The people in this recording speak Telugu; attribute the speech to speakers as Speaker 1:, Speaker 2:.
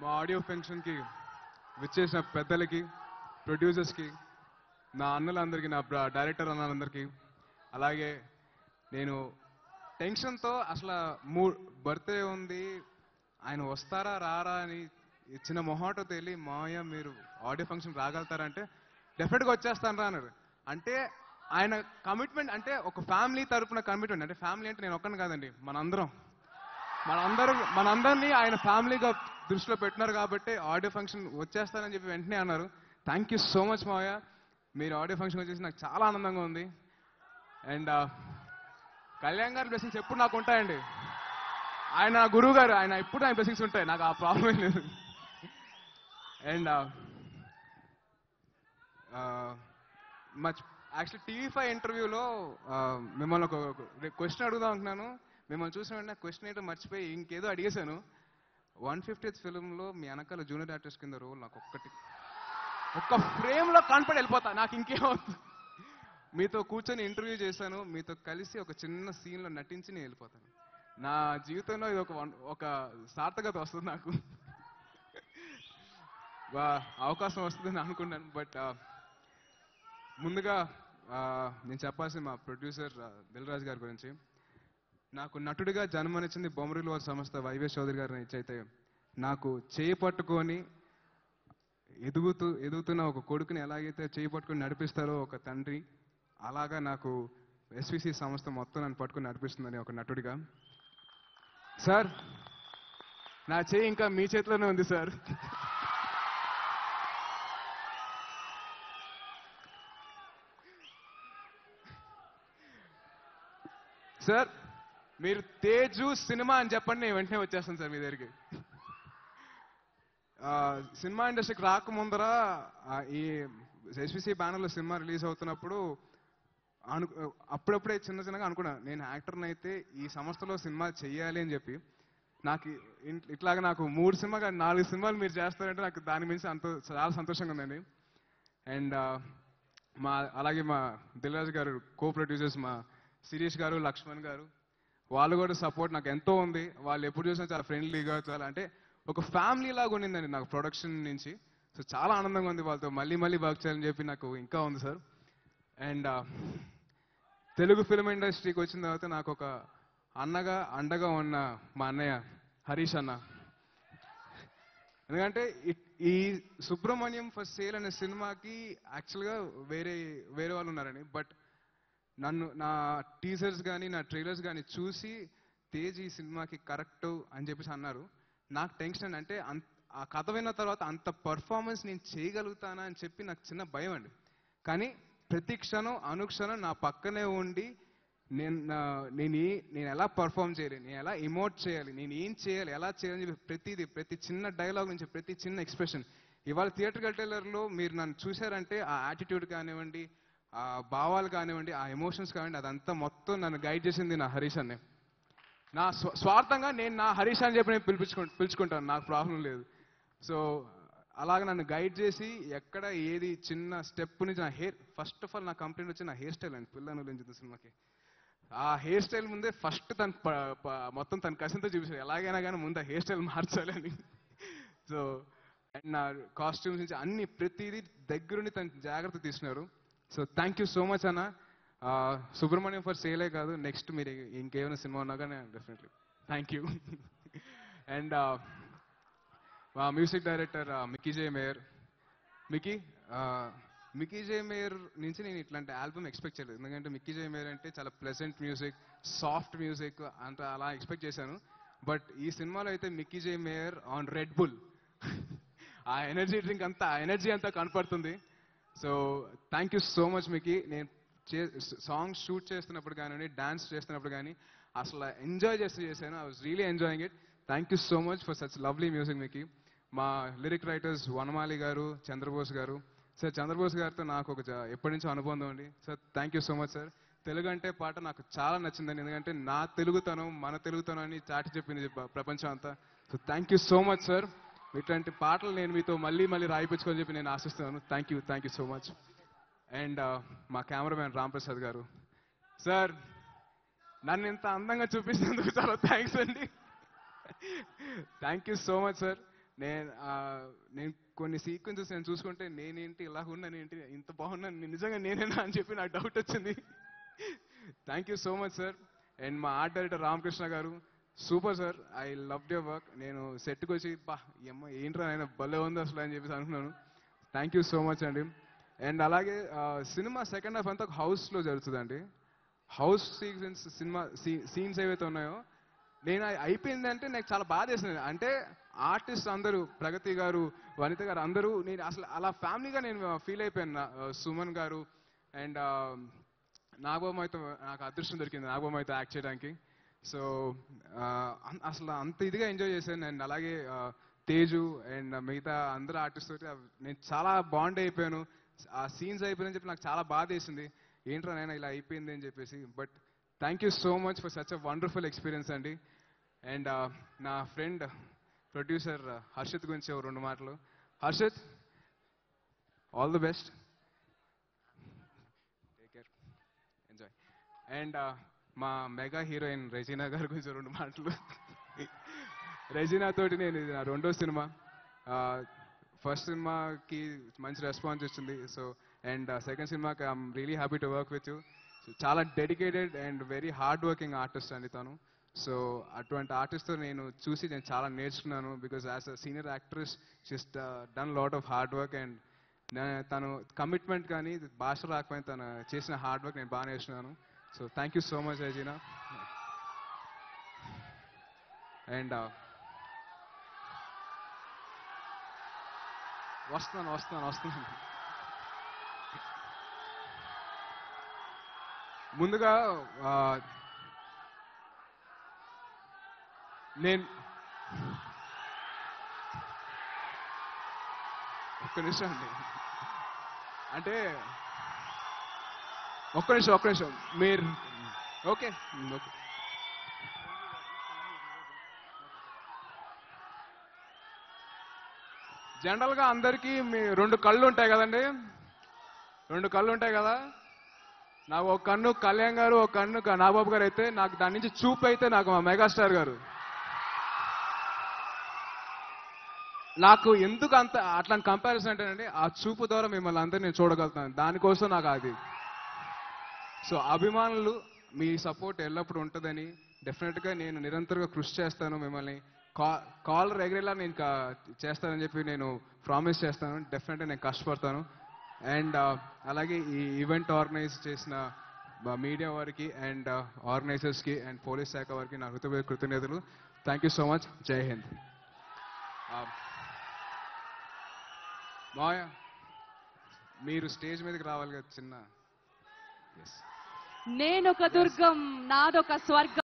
Speaker 1: మా ఆడియో ఫంక్షన్కి విచ్చేసిన పెద్దలకి, ప్రొడ్యూసర్స్కి, నా అన్నలందరికీ, నా డైరెక్టర్ అన్నలందరికీ, అలాగే నేను టెన్షన్తో అసలు బర్త్డే ఉంది, ఆయన వస్తారా రారా అని చిన్న మొహాటతో వెళ్ళి, మావయ్య మీరు ఆడియో ఫంక్షన్ రాగలుగుతారంటే డెఫినెట్గా వచ్చేస్తాను రా అన్నారు. అంటే ఆయన కమిట్మెంట్, అంటే ఒక ఫ్యామిలీ తరపున కమిట్మెంట్. అంటే ఫ్యామిలీ అంటే నేను ఒక్కని కాదండి, మనందరినీ ఆయన ఫ్యామిలీగా దృష్టిలో పెట్టినారు కాబట్టి ఆడియో ఫంక్షన్ వచ్చేస్తానని చెప్పి వెంటనే అన్నారు. థ్యాంక్ యూ సో మచ్ మావయ్య, మీరు ఆడియో ఫంక్షన్ వచ్చేసి నాకు చాలా ఆనందంగా ఉంది. అండ్ కళ్యాణ్ గారి బ్లెస్సింగ్స్ ఎప్పుడు నాకు ఉంటాయండి. ఆయన నా గురువు గారు, ఆయన ఎప్పుడు ఆయన బ్లెస్సింగ్స్ ఉంటాయి, నాకు ఆ ప్రాబ్లం లేదు. అండ్ యాక్చువల్లీ టీవీ5 ఇంటర్వ్యూలో మిమ్మల్ని ఒక క్వశ్చన్ అడుగుదాం అనుకున్నాను. మిమ్మల్ని చూసిన వెంటనే క్వశ్చన్ ఏంటో మర్చిపోయి ఇంకేదో అడిగేశాను. 150th ఫిల్మ్లో మీ వెనకాల జూనియర్ ఆర్టిస్ట్ కింద రోల్ నాకు ఒక్క ఫ్రేమ్లో కనపడి వెళ్ళిపోతా, నాకు ఇంకేమవుతుంది. మీతో కూర్చొని ఇంటర్వ్యూ చేశాను, మీతో కలిసి ఒక చిన్న సీన్లో నటించి నేను వెళ్ళిపోతాను. నా జీవితంలో ఇది ఒక సార్థకత వస్తుంది నాకు. అవకాశం వస్తుందని అనుకున్నాను. బట్ ముందుగా నేను చెప్పాల్సిన మా ప్రొడ్యూసర్ దిల్ రాజు గారి గురించి. నాకు నటుడిగా జన్మనిచ్చింది బొమ్మరిలు వారి సంస్థ వైవే చౌదరి గారిని ఇచ్చైతే, నాకు చేయి పట్టుకొని ఎదుగుతున్న ఒక కొడుకుని ఎలాగైతే చేయి పట్టుకొని నడిపిస్తారో ఒక తండ్రి, అలాగా నాకు ఎస్విసి సంస్థ మొత్తం నన్ను పట్టుకొని నడిపిస్తుందని ఒక నటుడిగా. సార్, నా చేయి ఇంకా మీ చేతిలోనే ఉంది సార్. సార్, మీరు తేజు సినిమా అని చెప్పండి, నేను వెంటనే వచ్చేస్తాను సార్ మీ దగ్గరికి. సినిమా ఇండస్ట్రీకి రాకముందర ఈ ఎస్విసి బ్యానర్లో సినిమా రిలీజ్ అవుతున్నప్పుడు అప్పుడప్పుడే చిన్నగా అనుకున్నాను, నేను యాక్టర్ని అయితే ఈ సంస్థలో సినిమా చెయ్యాలి అని చెప్పి. నాకు ఇట్లాగా నాకు 3 సినిమా కానీ 4 సినిమాలు మీరు చేస్తారంటే నాకు దాని మించి చాలా సంతోషంగా ఉందండి. అండ్ అలాగే మా దిల్ రాజు గారు కో ప్రొడ్యూసర్స్, మా శిరీష్ గారు, లక్ష్మణ్ గారు, వాళ్ళు కూడా సపోర్ట్ నాకు ఎంతో ఉంది. వాళ్ళు ఎప్పుడు చూసినా చాలా ఫ్రెండ్లీగా, చాలా అంటే ఒక ఫ్యామిలీ లాగా ఉండిందండి నాకు ప్రొడక్షన్ నుంచి. సో చాలా ఆనందంగా ఉంది వాళ్ళతో మళ్ళీ వర్క్ చేయాలని చెప్పి నాకు ఇంకా ఉంది సార్. అండ్ తెలుగు ఫిల్మ్ ఇండస్ట్రీకి వచ్చిన తర్వాత నాకు ఒక అండగా ఉన్న మా అన్నయ్య హరీష్ అన్న. ఎందుకంటే ఈ సుబ్రహ్మణ్యం ఫర్ సేల్ అనే సినిమాకి యాక్చువల్గా వేరే వాళ్ళు ఉన్నారని, బట్ నా టీజర్స్ కానీ నా ట్రైలర్స్ కానీ చూసి తేజ్ ఈ సినిమాకి కరెక్ట్ అని చెప్పేసి అన్నారు. నాకు టెన్షన్, అంటే ఆ కథ విన్న తర్వాత అంత పర్ఫార్మెన్స్ నేను చేయగలుగుతానా అని చెప్పి నాకు చిన్న భయం అండి. కానీ ప్రతి క్షణం అనుక్షణం నా పక్కనే ఉండి నేను ఎలా పర్ఫామ్ చేయాలి, నేను ఎలా ఇమోట్ చేయాలి, నేను ఏం చేయాలి, ఎలా చేయాలని చెప్పి ప్రతి చిన్న డైలాగ్ నుంచి ప్రతి చిన్న ఎక్స్ప్రెషన్, ఇవాళ థియేటర్కల్ ట్రైలర్లో మీరు నన్ను చూశారంటే ఆ యాటిట్యూడ్ కానివ్వండి, ఆ భావాలు కానివ్వండి, ఆ ఎమోషన్స్ కానివ్వండి, అదంతా మొత్తం నన్ను గైడ్ చేసింది నా హరీష్ అన్నే. నా స్వార్థంగా నేను నా హరీష్ అని చెప్పి నేను పిలుచుకుంటాను, నాకు ప్రాబ్లం లేదు. సో అలాగ నన్ను గైడ్ చేసి ఎక్కడ ఏది చిన్న స్టెప్ నుంచి నా ఫస్ట్ ఆఫ్ ఆల్ నా కంప్లైంట్ వచ్చి నా హెయిర్ స్టైల్ అండి. పిల్లను లేని సినిమాకి ఆ హెయిర్ స్టైల్ ముందే ఫస్ట్ మొత్తం తన కసింతో చూపించారు, ఎలాగైనా కానీ ముందు ఆ హెయిర్ స్టైల్ మార్చాలి అని. సో అండ్ నా కాస్ట్యూమ్స్ నుంచి అన్ని ప్రతిదీ దగ్గరుండి తను జాగ్రత్త తీసుకున్నారు. So thank you so much అన్న. సుబ్రహ్మణ్యం ఫర్ సేలే కాదు, నెక్స్ట్ మీరు ఇంకేమైనా సినిమా ఉన్నా కానీ డెఫినెట్లీ థ్యాంక్ యూ. అండ్ మా మ్యూజిక్ డైరెక్టర్ మిక్కీ జే మేయర్. మిక్కీ జే మేయర్ నుంచి నేను ఇట్లాంటి ఆల్బమ్ ఎక్స్పెక్ట్ చేయలేదు. ఎందుకంటే మిక్కీ జే మేయర్ అంటే చాలా ప్లెజెంట్ మ్యూజిక్, సాఫ్ట్ మ్యూజిక్ అంత అలా ఎక్స్పెక్ట్ చేశాను. బట్ ఈ సినిమాలో అయితే Mickey J mayor on red bull, ఆ ఎనర్జీ డ్రింక్ అంతా, ఆ ఎనర్జీ అంతా కనపడుతుంది. So thank you so much Mickey. నేను సాంగ్స్ షూట్ చేస్తున్నప్పుడు కానీ, డాన్స్ చేస్తున్నప్పుడు కానీ అసలు ఎంజాయ్ చేశాను. I was really enjoying it. Thank you so much for such lovely music Mickey. మా లిరిక్ రైటర్స్ వనమాలి గారు, చంద్రబోస్ గారు. సార్, చంద్రబోస్ గారితో నాకు ఎప్పటి నుంచో అనుబంధం అండి. Sir thank you so much sir. Telugu అంటే పాట నాకు చాలా నచ్చిందండి, ఎందుకంటే నా తెలుగుతనం, మన తెలుగుతనం అని చాటి చెప్పింది ప్రపంచం అంతా. So thank you so much sir. ఇట్లాంటి పాటలు నేను మీతో మళ్ళీ రాయిపించుకొని చెప్పి నేను ఆశిస్తున్నాను. Thank you so much. And మా కెమెరామ్యాన్ రామ్ ప్రసాద్ గారు. సార్, నన్ను ఇంత అందంగా చూపించినందుకు చాలా థ్యాంక్స్ అండి. Thank you so much sir. నేను కొన్ని సీక్వెన్సెస్ నేను చూసుకుంటే నేనేంటి ఇలా ఉన్నాను, ఏంటి ఇంత బాగున్నాను, నిజంగా నేనేనా అని చెప్పి నాకు డౌట్ వచ్చింది. Thank you so much sir. And మా ఆర్ట్ డైరెక్టర్ రామకృష్ణ గారు, super sir, I love your work. నేను సెట్కి వచ్చి ఈ అమ్మ ఏంట్రా ఆయన భలే ఉంది అసలు అని చెప్పేసి అనుకున్నాను. థ్యాంక్ యూ సో మచ్ అండి. అండ్ అలాగే సినిమా సెకండ్ హాఫ్ అంతా ఒక హౌస్లో జరుగుతుందండి. హౌస్ సినిమా సీన్స్ ఏవైతే ఉన్నాయో నేను అయిపోయిందంటే నాకు చాలా బాధ వేసింది. అంటే ఆర్టిస్ట్ అందరూ, ప్రగతి గారు, వనిత గారు అందరూ, నేను అసలు అలా ఫ్యామిలీగా నేను ఫీల్ అయిపోయాను. సుమన్ గారు అండ్ నాగబాబుతో నాకు అదృష్టం దొరికింది, నాగబాబుతో యాక్ట్ చేయడానికి. సో అసలు అంత ఇదిగా ఎంజాయ్ చేశాను. అండ్ అలాగే తేజు అండ్ మిగతా అందరూ ఆర్టిస్ట్ తోటి నేను చాలా బాండ్ అయిపోయాను. ఆ సీన్స్ అయిపోయిందని చెప్పి నాకు చాలా బాధ వేసింది, ఏంట్రా నేను ఇలా అయిపోయింది అని చెప్పేసి. But thank you so much for such a wonderful experience అండి. అండ్ నా ఫ్రెండ్ ప్రొడ్యూసర్ హర్షిత్ గురించి ఒక 2 మాటలు. Harshit, all the best, take care, enjoy. And మా మెగా హీరోయిన్ రెజీనా గారి గురించి 2 మాటలు. రెజీనా తోటి నేను ఇది నా 2వ సినిమా. ఫస్ట్ సినిమాకి మంచి రెస్పాన్స్ వచ్చింది. సో అండ్ సెకండ్ సినిమాకి I am really happy to work with you. So చాలా dedicated and very hard working artist అండి తను. సో అటువంటి ఆర్టిస్ట్తో నేను చాలా నేర్చుకున్నాను. Because as a senior actress just done lot of hard work. And తను కమిట్మెంట్ కానీ భాష రాకపోయినా తను చేసిన హార్డ్ వర్క్ నేను బాగా నేర్చుకున్నాను. So thank you so much Regina. And వస్తున్నాను. ముందుగా నేను ఒక్క నిమిషం అండి, అంటే ఒక్క నిమిషం మీరు ఓకే. జనరల్గా అందరికీ 2 కళ్ళు ఉంటాయి కదండి, 2 కళ్ళు ఉంటాయి కదా. నాకు ఒక కన్ను కళ్యాణ్ గారు, ఒక కన్ను నాగబాబు గారు అయితే, నాకు దాని నుంచి చూపు అయితే నాకు మా మెగాస్టార్ గారు. నాకు ఎందుకు అట్లాంటి కంపారిజన్ అంటేనండి, ఆ చూపు ద్వారా మిమ్మల్ని అందరినీ నేను చూడగలుగుతాను, దానికోసం నాకు అది. సో అభిమానులు మీ సపోర్ట్ ఎల్లప్పుడూ ఉంటుందని డెఫినెట్గా నేను నిరంతరంగా కృషి చేస్తాను. మిమ్మల్ని కాలర్ ఎగిరేలా నేను చేస్తానని చెప్పి నేను ప్రామిస్ చేస్తాను. డెఫినెట్గా నేను కష్టపడతాను. అండ్ అలాగే ఈ ఈవెంట్ ఆర్గనైజ్ చేసిన మీడియా వారికి అండ్ ఆర్గనైజర్స్కి అండ్ పోలీస్ శాఖ వారికి నా హృదయపూర్వక కృతజ్ఞతలు. Thank you so much. జై హింద్. మాయ, మీరు స్టేజ్ మీదకి రావాలి కదా చిన్న.
Speaker 2: నేనొక దుర్గం, నాదొక స్వర్గం.